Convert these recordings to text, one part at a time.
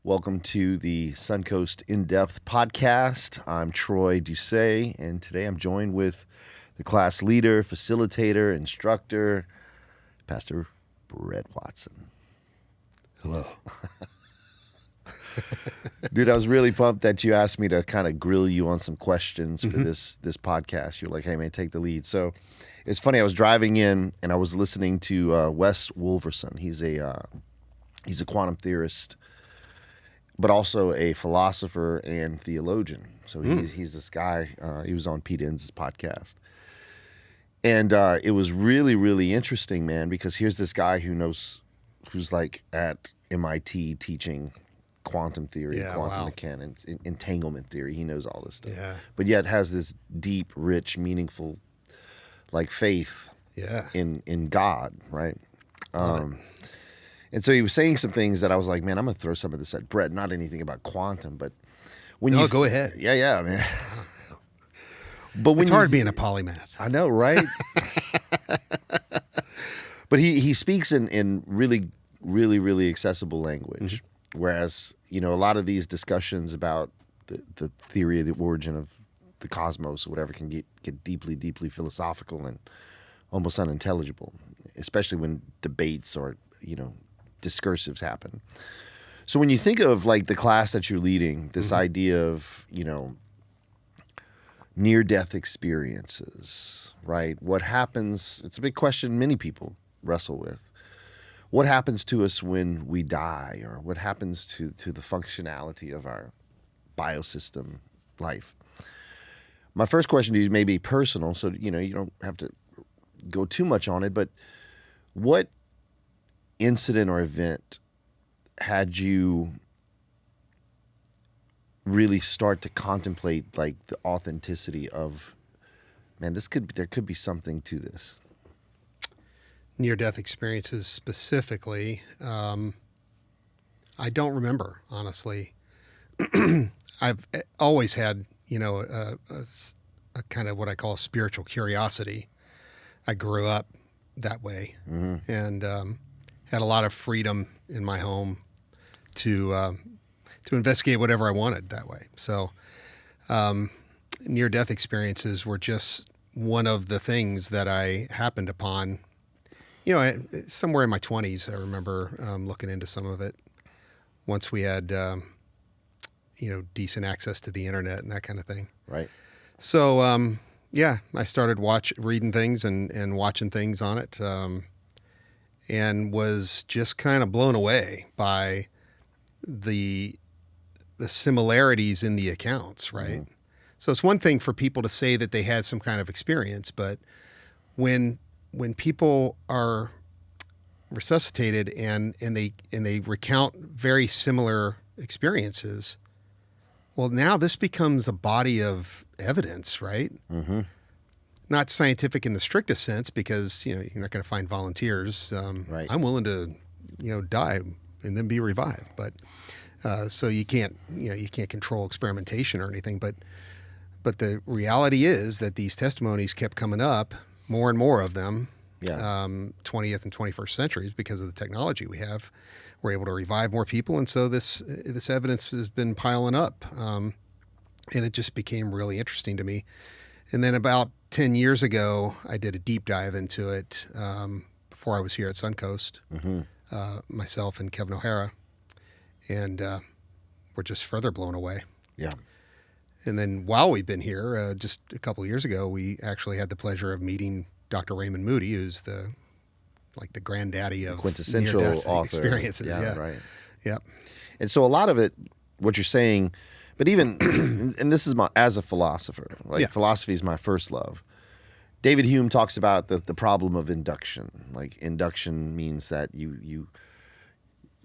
Welcome to the Suncoast In-Depth podcast. I'm Troy Doucet, and today I'm joined with the class leader, facilitator, instructor, Pastor Brett Watson. Hello. Dude, I was really pumped that you asked me to kind of grill you on some questions for this podcast. You're like, hey, man, take the lead. So it's funny. I was driving in, and I was listening to Wes Wolverson. He's a quantum theorist, but also a philosopher and theologian. So he's this guy. He was on Pete Enns' podcast. And it was really, really interesting, man, because here's this guy who's like at MIT teaching quantum theory, quantum mechanics, entanglement theory. He knows all this stuff. Yeah. But yet has this deep, rich, meaningful, like faith in God, right? And so he was saying some things that I was like, man, I'm going to throw some of this at Brett. Not anything about quantum, but when you... go ahead. Yeah, man. But when it's hard being a polymath. I know, right? But he speaks in really, really, really accessible language. Whereas, a lot of these discussions about the theory of the origin of the cosmos or whatever can get deeply, deeply philosophical and almost unintelligible, especially when debates or, discursives happen. So when you think of like the class that you're leading, this idea of, near-death experiences, right? What happens, it's a big question many people wrestle with. What happens to us when we die, or what happens to the functionality of our biosystem life? My first question to you may be personal, so you don't have to go too much on it, but what incident or event had you really start to contemplate like the authenticity of, man, there could be something to this? Near-death experiences specifically, I don't remember, honestly. I've always had, a kind of what I call spiritual curiosity. I grew up that way and had a lot of freedom in my home to investigate whatever I wanted that way. So near-death experiences were just one of the things that I happened upon. Somewhere in my 20s, I remember looking into some of it once we had, decent access to the internet and that kind of thing. Right. So, I started reading things and watching things on it, and was just kind of blown away by the similarities in the accounts, right? So it's one thing for people to say that they had some kind of experience, but when people are resuscitated and they recount very similar experiences, well, now this becomes a body of evidence, right? Not scientific in the strictest sense, because you're not going to find volunteers. Right. I'm willing to die and then be revived, but so you can't control experimentation or anything. But the reality is that these testimonies kept coming up, more and more of them, 20th and 21st centuries, because of the technology we have. We're able to revive more people, and so this evidence has been piling up, and it just became really interesting to me. And then about 10 years ago, I did a deep dive into it before I was here at Suncoast, myself and Kevin O'Hara, and we're just further blown away. Yeah. And then while we've been here, just a couple of years ago, we actually had the pleasure of meeting Dr. Raymond Moody, who's the granddaddy of quintessential near-death author experiences. Yeah, right. Yep. And so a lot of it, what you're saying, but even, and this is as a philosopher, philosophy is my first love. David Hume talks about the problem of induction. Like, induction means that you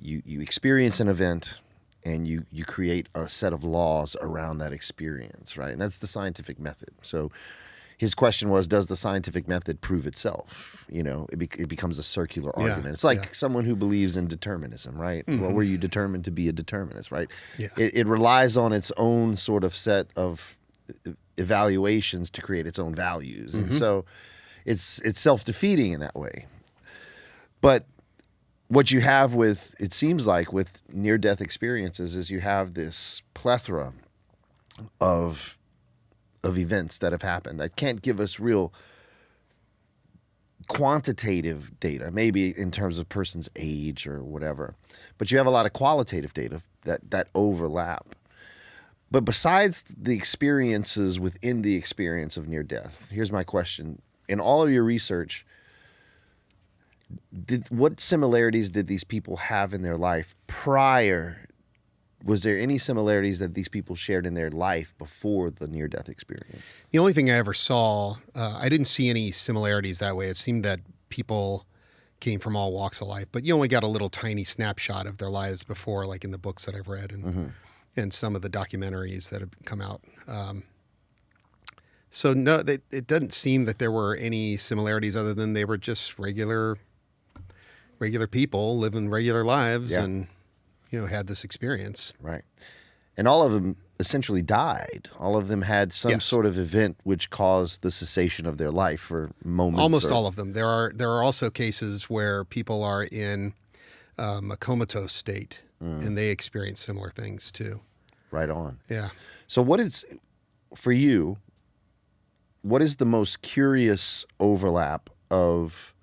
experience an event and you create a set of laws around that experience, right? And that's the scientific method. So his question was, does the scientific method prove itself? It becomes a circular argument. It's like someone who believes in determinism, right? Well, were you determined to be a determinist, right? Yeah. It relies on its own sort of set of evaluations to create its own values. And so it's self-defeating in that way. But what you have with, it seems like, with near-death experiences is you have this plethora of events that have happened that can't give us real quantitative data, maybe in terms of person's age or whatever, but you have a lot of qualitative data that overlap. But besides the experiences within the experience of near death, here's my question. In all of your research, what similarities did these people have in their life prior? Was there any similarities that these people shared in their life before the near-death experience? The only thing I ever saw, I didn't see any similarities that way. It seemed that people came from all walks of life, but you only got a little tiny snapshot of their lives before, like in the books that I've read and some of the documentaries that have come out. So no, it doesn't seem that there were any similarities other than they were just regular people living regular lives and had this experience. Right. And all of them essentially died. All of them had some sort of event which caused the cessation of their life for moments. Almost all of them. There are also cases where people are in a comatose state and they experience similar things too. Right on. Yeah. So for you, what is the most curious overlap of,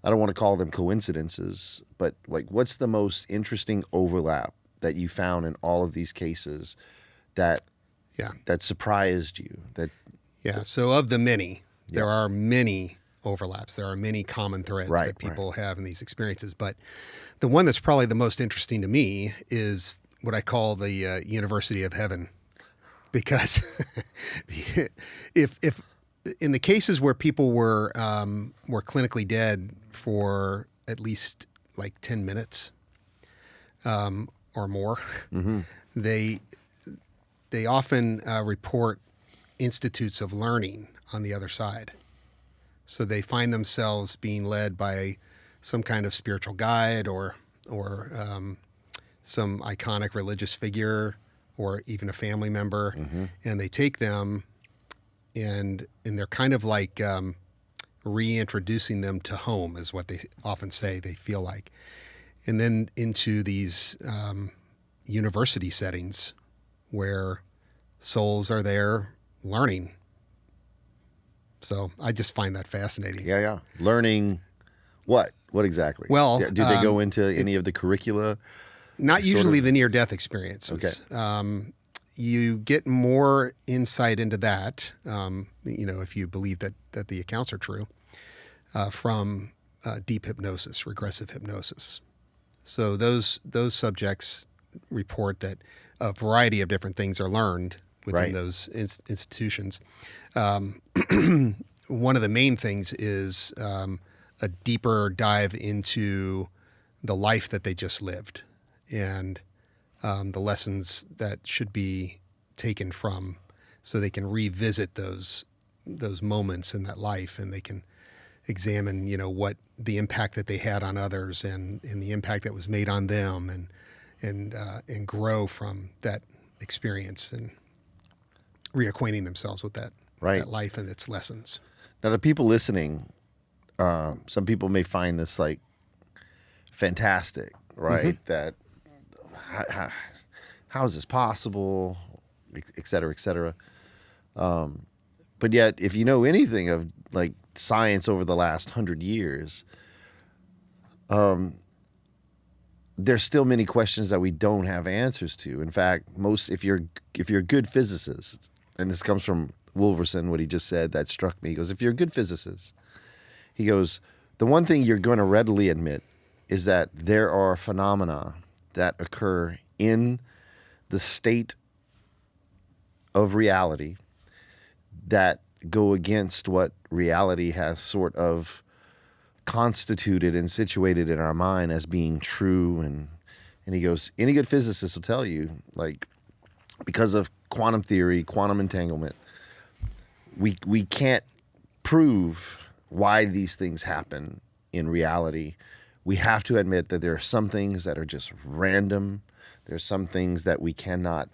I don't want to call them coincidences, but like what's the most interesting overlap that you found in all of these cases that surprised you? So of the many, there are many overlaps. There are many common threads that people have in these experiences. But the one that's probably the most interesting to me is what I call the University of Heaven, because if in the cases where people were clinically dead for at least like 10 minutes or more, they often report institutes of learning on the other side. So they find themselves being led by some kind of spiritual guide or some iconic religious figure or even a family member, and they take them and they're kind of like reintroducing them to home is what they often say they feel like. And then into these university settings where souls are there learning. So I just find that fascinating. Yeah. Learning what? What exactly? Well, do they go into any of the curricula? Not usually the near-death experiences. Okay. You get more insight into that, if you believe that the accounts are true, from deep hypnosis, regressive hypnosis. So those subjects report that a variety of different things are learned within those institutions. One of the main things is a deeper dive into the life that they just lived and the lessons that should be taken from, so they can revisit those moments in that life, and they can examine, what the impact that they had on others and the impact that was made on them, and grow from that experience and reacquainting themselves with that life and its lessons. Now, the people listening, some people may find this like fantastic, right? That how is this possible, et cetera, et cetera. But yet, if you know anything of like science over the last 100 years, there's still many questions that we don't have answers to. In fact, if you're a good physicist, and this comes from Wolverson, what he just said that struck me. He goes, if you're a good physicist, he goes, the one thing you're going to readily admit is that there are phenomena that occur in the state of reality that go against what reality has sort of constituted and situated in our mind as being true. And he goes, any good physicist will tell you, like, because of quantum theory, quantum entanglement, we can't prove why these things happen in reality. We have to admit that there are some things that are just random. There's some things that we cannot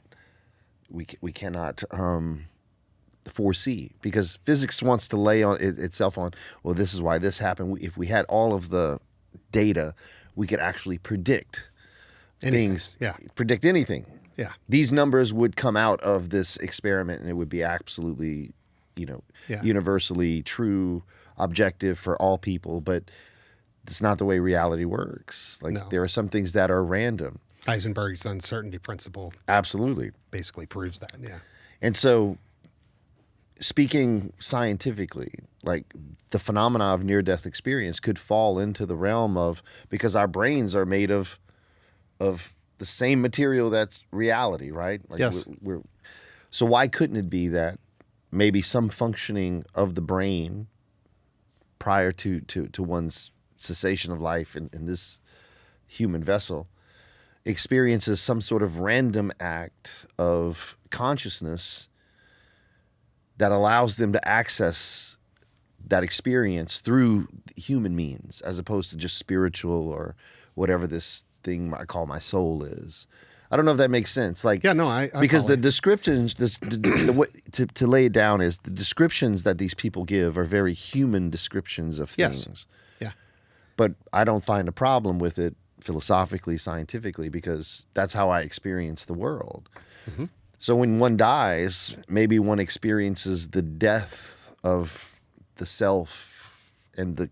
foresee, because physics wants to lay on itself on, well, this is why this happened. If we had all of the data, we could actually predict Anything. things, Yeah. predict anything. Yeah. These numbers would come out of this experiment, and it would be absolutely, Yeah. universally true, objective for all people. But it's not the way reality works. Like No. there are some things that are random. Heisenberg's uncertainty principle Absolutely. basically proves that. Yeah. And so, speaking scientifically, like the phenomena of near-death experience could fall into the realm of, because our brains are made of the same material that's reality, right? Like Yes. So why couldn't it be that maybe some functioning of the brain prior to one's cessation of life in this human vessel experiences some sort of random act of consciousness that allows them to access that experience through human means, as opposed to just spiritual or whatever this thing I call my soul is. I don't know if that makes sense. Like, Yeah, no, I because follow the descriptions, the way to lay it down is the descriptions that these people give are very human descriptions of things. Yes. Yeah. But I don't find a problem with it philosophically, scientifically, because that's how I experience the world. Mm-hmm. So when one dies, maybe one experiences the death of the self and the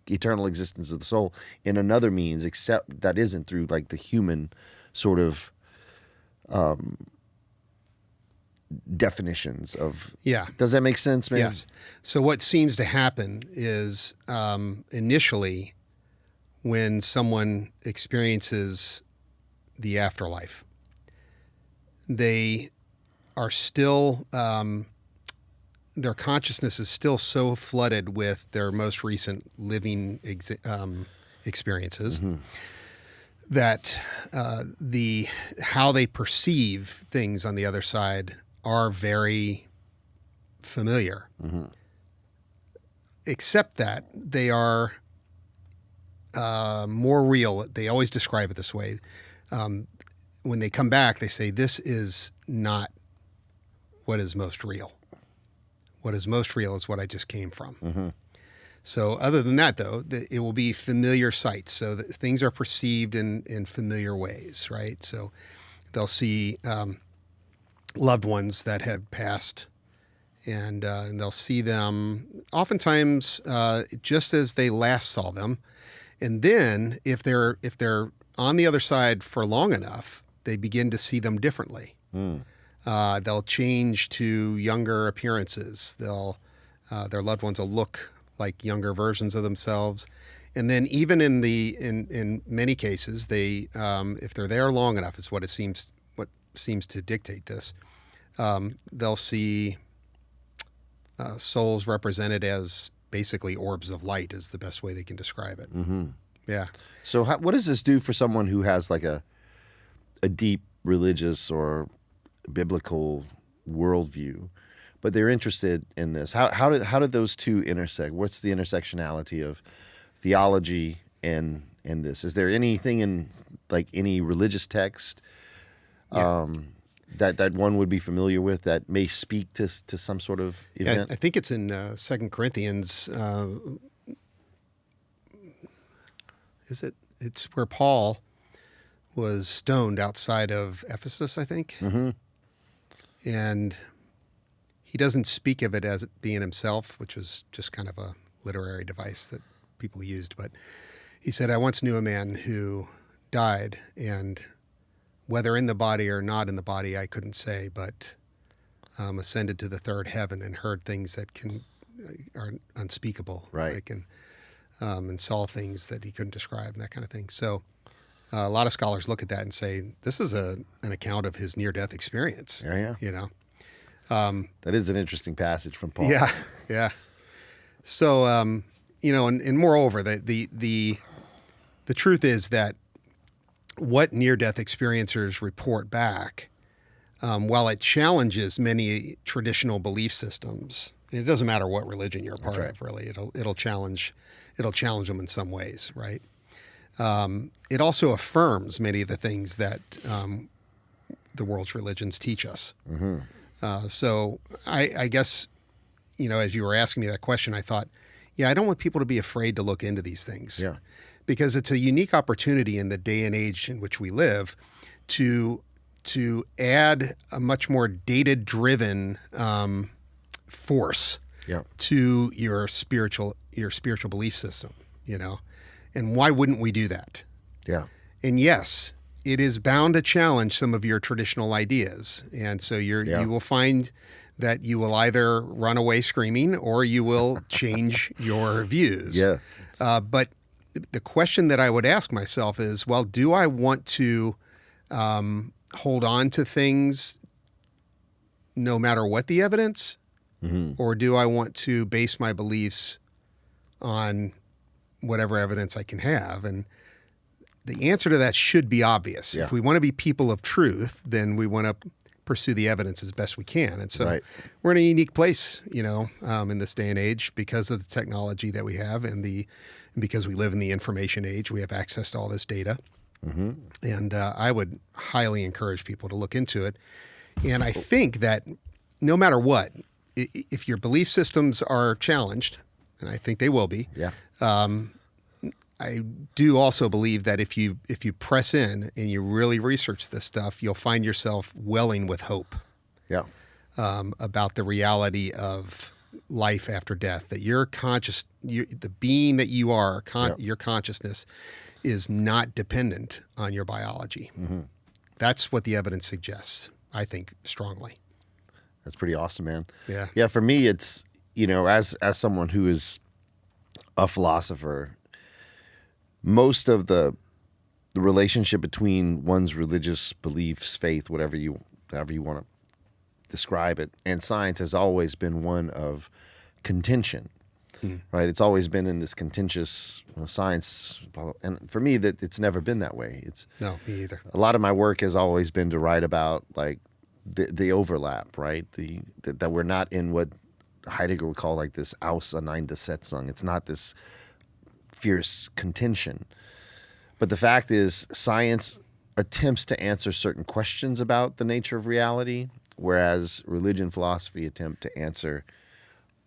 eternal existence of the soul in another means, except that isn't through like the human sort of definitions of. Yeah. Does that make sense, man? Yes. So what seems to happen is initially when someone experiences the afterlife, they are still, their consciousness is still so flooded with their most recent living experiences that how they perceive things on the other side are very familiar, except that they are more real. They always describe it this way. When they come back, they say, this is not what is most real. What is most real is what I just came from. So other than that, though, it will be familiar sights. So that things are perceived in familiar ways, right? So they'll see loved ones that have passed, and they'll see them oftentimes just as they last saw them. And then if they're on the other side for long enough, they begin to see them differently. They'll change to younger appearances. Their loved ones will look like younger versions of themselves. And then even in many cases, they if they're there long enough, is what seems to dictate this. They'll see souls represented as basically orbs of light is the best way they can describe it. Yeah. So what does this do for someone who has like a deep religious or biblical worldview, but they're interested in this? How did those two intersect? What's the intersectionality of theology and this? Is there anything in like any religious text that one would be familiar with that may speak to some sort of event? Yeah, I think it's in 2 Corinthians. Is it? It's where Paul was stoned outside of Ephesus, I think. And he doesn't speak of it as it being himself, which was just kind of a literary device that people used. But he said, I once knew a man who died, and whether in the body or not in the body, I couldn't say, but ascended to the third heaven and heard things that are unspeakable. Right. And saw things that he couldn't describe and that kind of thing. So a lot of scholars look at that and say, this is an account of his near-death experience. Yeah. You know? That is an interesting passage from Paul. Yeah. So, and moreover, the truth is that what near-death experiencers report back, while it challenges many traditional belief systems, it doesn't matter what religion you're a part of, really. It'll challenge them in some ways, right? It also affirms many of the things that the world's religions teach us. So I guess, as you were asking me that question, I thought, I don't want people to be afraid to look into these things. Yeah. because it's a unique opportunity in the day and age in which we live to add a much more data-driven force Yeah. to your spiritual belief system, And why wouldn't we do that? Yeah. And yes, it is bound to challenge some of your traditional ideas. And so you will find that you will either run away screaming or you will change your views. Yeah. But the question that I would ask myself is, well, do I want to hold on to things no matter what the evidence? Mm-hmm. Or do I want to base my beliefs on whatever evidence I can have? And the answer to that should be obvious. Yeah. If we want to be people of truth, then we want to pursue the evidence as best we can. And so we're in a unique place, in this day and age because of the technology that we have and because we live in the information age. We have access to all this data. Mm-hmm. And I would highly encourage people to look into it. And I think that no matter what, if your belief systems are challenged, and I think they will be, I do also believe that if you press in and you really research this stuff, you'll find yourself welling with hope. Yeah. About the reality of life after death. That your the being that you are, your consciousness, is not dependent on your biology. Mm-hmm. That's what the evidence suggests. I think strongly. That's pretty awesome, man. Yeah. Yeah. For me, it's as someone who is a philosopher. Most of the relationship between one's religious beliefs, faith, however you want to describe it, and science has always been one of contention, right? It's always been in this contentious science, and for me, that it's never been that way. No, me either. A lot of my work has always been to write about like the overlap, right? That we're not in what Heidegger would call like this Auseinandersetzung. It's not this fierce contention. But the fact is, science attempts to answer certain questions about the nature of reality, whereas religion, philosophy attempt to answer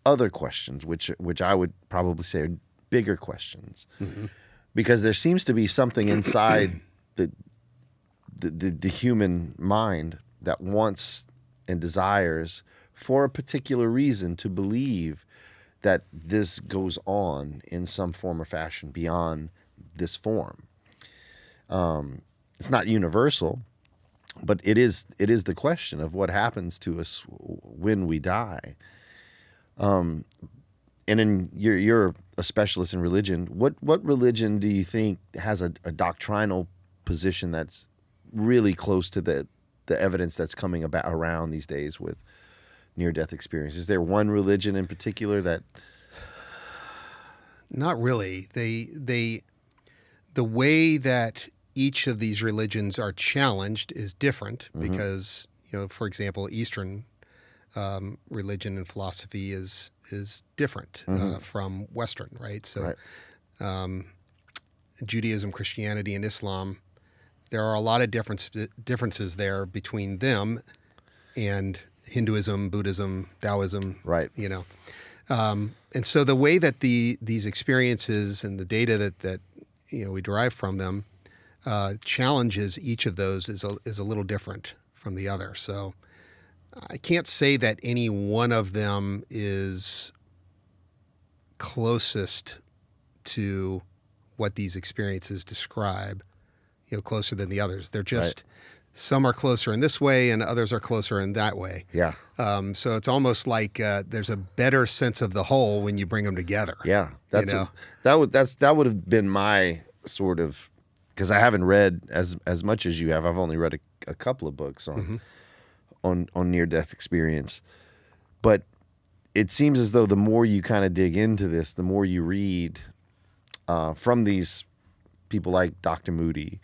other questions, which I would probably say are bigger questions. Mm-hmm. Because there seems to be something inside the human mind that wants and desires for a particular reason to believe that this goes on in some form or fashion beyond this form. It's not universal, but it is the question of what happens to us when we die. And you're a specialist in religion. What religion do you think has a doctrinal position that's really close to the evidence that's coming about around these days with near-death experience? Is there one religion in particular that? Not really. The way that each of these religions are challenged is different because, for example, Eastern religion and philosophy is different from Western, right? So Judaism, Christianity, and Islam, there are a lot of differences there between them and Hinduism, Buddhism, Taoism, right? And so the way that these experiences and the data that we derive from them challenges each of those is a little different from the other. So I can't say that any one of them is closest to what these experiences describe, closer than the others. They're just some are closer in this way and others are closer in that way. Yeah. So it's almost like there's a better sense of the whole when you bring them together. Yeah. That would have been my sort of, because I haven't read as much as you have. I've only read a couple of books on near-death experience. But it seems as though the more you kind of dig into this, the more you read from these people like Dr. Moody,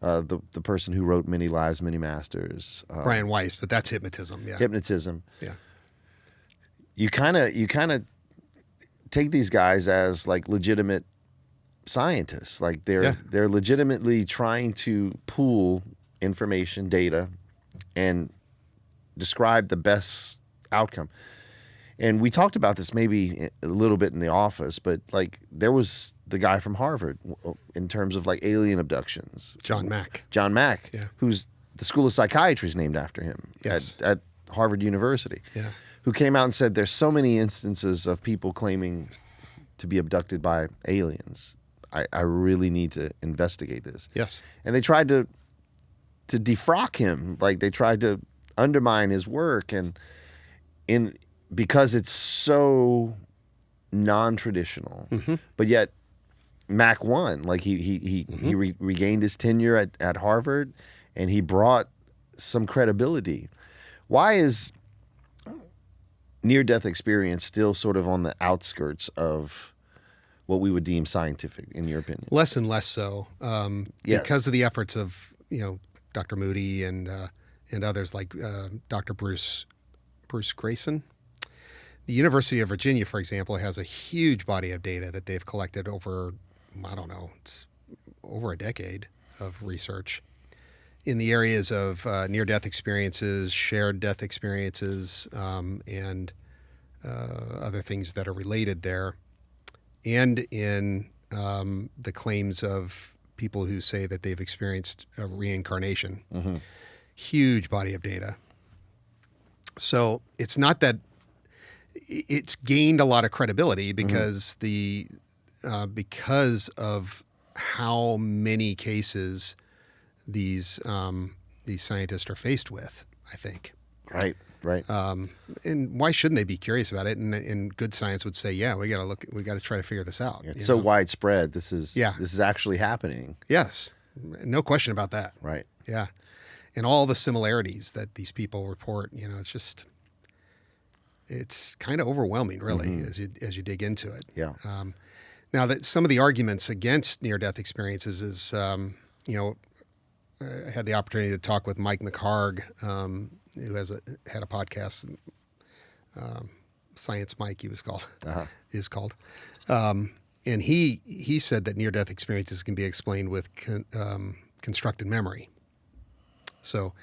the person who wrote Many Lives, Many Masters. Brian Weiss, but that's hypnotism, yeah. Hypnotism. Yeah. You kind of take these guys as like legitimate scientists. Like they're legitimately trying to pool information, data, and describe the best outcome. And we talked about this maybe a little bit in the office, but like there was the guy from Harvard in terms of like alien abductions. John Mack. John Mack, Yeah. who's the School of Psychiatry is named after him Yes. at Harvard University, Yeah. who came out and said there's so many instances of people claiming to be abducted by aliens. I really need to investigate this. Yes. And they tried to defrock him, like they tried to undermine his work, and because it's so non-traditional, but yet Mac won. Like he regained his tenure at Harvard, and he brought some credibility. Why is near-death experience still sort of on the outskirts of what we would deem scientific, in your opinion? Less and less so, Yes. because of the efforts of Dr. Moody and others like Dr. Bruce Grayson. The University of Virginia, for example, has a huge body of data that they've collected over, I don't know, it's over a decade of research in the areas of near-death experiences, shared death experiences, and other things that are related there, and in the claims of people who say that they've experienced a reincarnation. Huge body of data. So it's not that it's gained a lot of credibility because because of how many cases these scientists are faced with, I think. Right. And why shouldn't they be curious about it? And good science would say, yeah, we got to try to figure this out. It's so widespread. This is actually happening. Yes, no question about that. Right. Yeah, and all the similarities that these people report, it's kind of overwhelming, really, as you dig into it. Yeah. Now that some of the arguments against near-death experiences is, I had the opportunity to talk with Mike McHargue, who had a podcast, Science Mike, he was called, is called, and he said that near-death experiences can be explained with constructed memory. So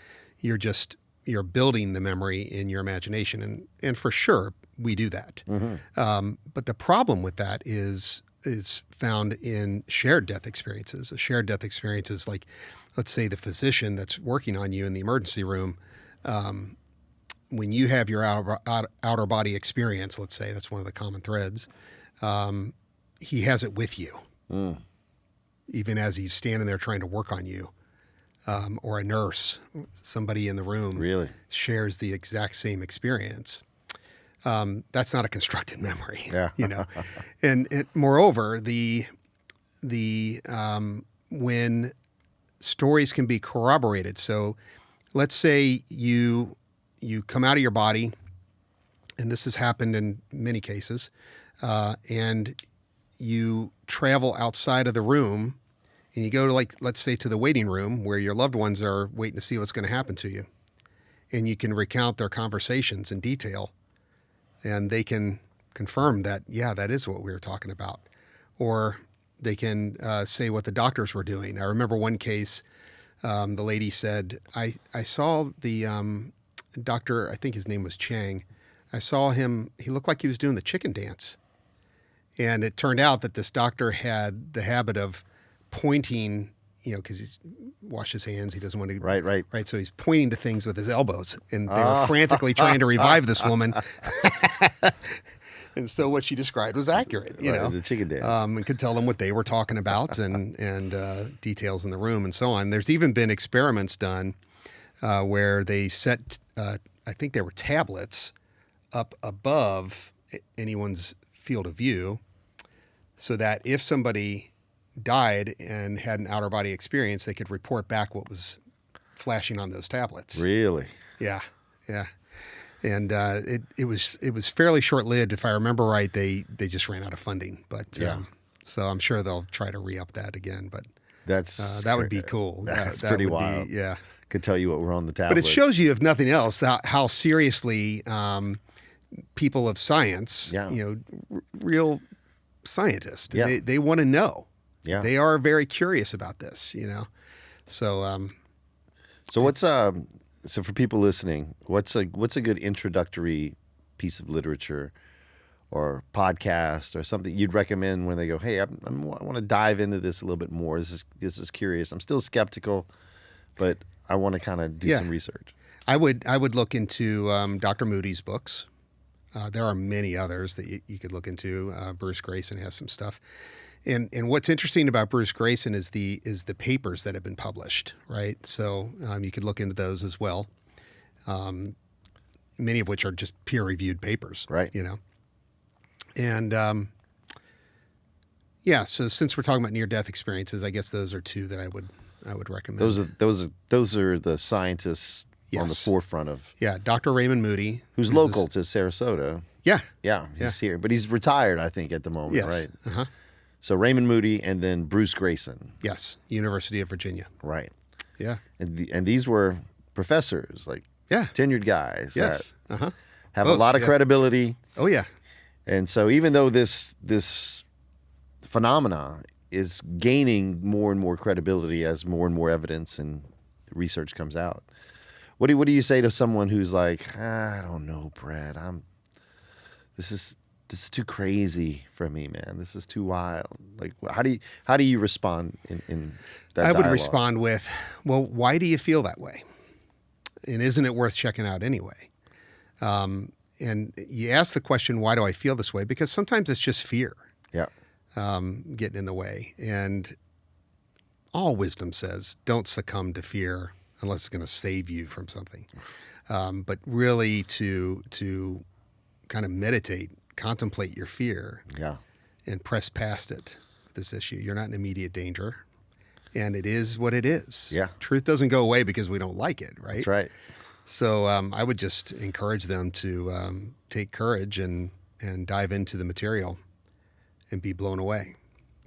you're building the memory in your imagination, and for sure we do that. But the problem with that is found in shared death experiences. A shared death experience is like, let's say the physician that's working on you in the emergency room, when you have your outer body experience, let's say that's one of the common threads, he has it with you, even as he's standing there trying to work on you. Or a nurse, somebody in the room really shares the exact same experience. That's not a constructed memory, And moreover, when stories can be corroborated. So, let's say you come out of your body, and this has happened in many cases, and you travel outside of the room. And you go to, let's say, to the waiting room where your loved ones are waiting to see what's going to happen to you. And you can recount their conversations in detail. And they can confirm that, yeah, that is what we were talking about. Or they can say what the doctors were doing. I remember one case, the lady said, I saw the doctor, I think his name was Chang. I saw him, he looked like he was doing the chicken dance. And it turned out that this doctor had the habit of pointing, because he's washed his hands, he doesn't want to. Right. So he's pointing to things with his elbows, and they were frantically trying to revive this woman. And so what she described was accurate, the chicken dance, and could tell them what they were talking about and details in the room and so on. There's even been experiments done where they set, I think they were tablets up above anyone's field of view, so that if somebody died and had an outer body experience, they could report back what was flashing on those tablets. Really? Yeah. And it was fairly short lived, if I remember right. They just ran out of funding, but so I'm sure they'll try to re-up that again. But that would be cool. That's that pretty would wild. Be, yeah, could tell you what were on the tablet. but it shows you, if nothing else, how seriously people of science, real scientists, they want to know. Yeah, they are very curious about this, So, so what's so for people listening, what's a good introductory piece of literature or podcast or something you'd recommend when they go, hey, I want to dive into this a little bit more. This is curious. I'm still skeptical, but I want to kind of do some research. I would look into Dr. Moody's books. There are many others that you could look into. Bruce Grayson has some stuff. And what's interesting about Bruce Grayson is the papers that have been published, right? So you could look into those as well. Many of which are just peer-reviewed papers, right? And so since we're talking about near-death experiences, I guess those are two that I would recommend. Those are the scientists on the forefront of. Yeah, Dr. Raymond Moody, who's local to Sarasota. Yeah, he's here, but he's retired, I think, at the moment, yes. right? Uh-huh. So Raymond Moody and then Bruce Grayson. Yes, University of Virginia. Right. Yeah. And these were professors, like tenured guys that have a lot of credibility. Oh yeah. And so even though this phenomena is gaining more and more credibility as more and more evidence and research comes out, what do you say to someone who's like, I don't know, Brad, this is too crazy for me, man. This is too wild. Like, how do you respond in that I would dialogue? respond with, well, why do you feel that way? And isn't it worth checking out anyway? And you ask the question, why do I feel this way? Because sometimes it's just fear getting in the way. And all wisdom says, don't succumb to fear unless it's going to save you from something. But really to kind of meditate, contemplate your fear and press past it with this issue. You're not in immediate danger. And it is what it is. Yeah. Truth doesn't go away because we don't like it, right? That's right. So I would just encourage them to take courage and dive into the material and be blown away.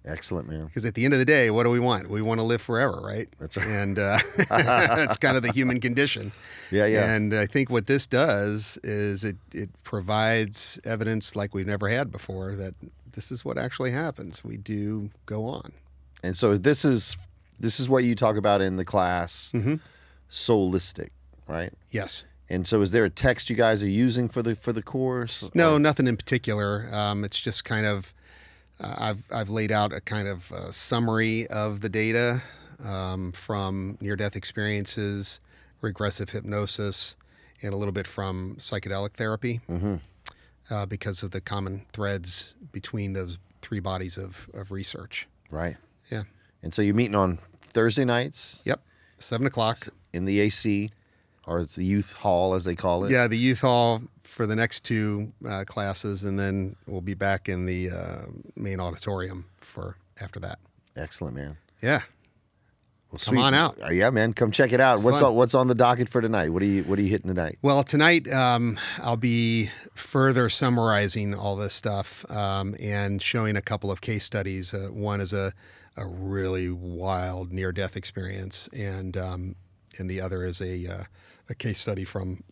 Excellent, man. Because at the end of the day, what do we want? We want to live forever, right? That's right. And that's kind of the human condition. Yeah. And I think what this does is it provides evidence like we've never had before that this is what actually happens. We do go on. And so this is what you talk about in the class, soulistic, right? Yes. And so is there a text you guys are using for the course? No, nothing in particular. It's just kind of I've laid out a kind of summary of the data from near-death experiences, regressive hypnosis, and a little bit from psychedelic therapy because of the common threads between those three bodies of research. Right. Yeah. And so you're meeting on Thursday nights? Yep. 7:00 in the AC, or it's the youth hall as they call it? Yeah, the youth hall for the next two classes, and then we'll be back in the main auditorium for after that. Excellent, man. Yeah. Well, Come on out. Yeah, man. Come check it out. It's fun. What's on the docket for tonight? What are you hitting tonight? Well, tonight I'll be further summarizing all this stuff and showing a couple of case studies. One is a really wild near-death experience, and the other is a case study from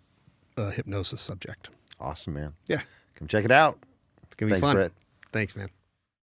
a hypnosis subject. Awesome, man. Yeah. Come check it out. It's going to be Thanks, fun. Brett. Thanks, man.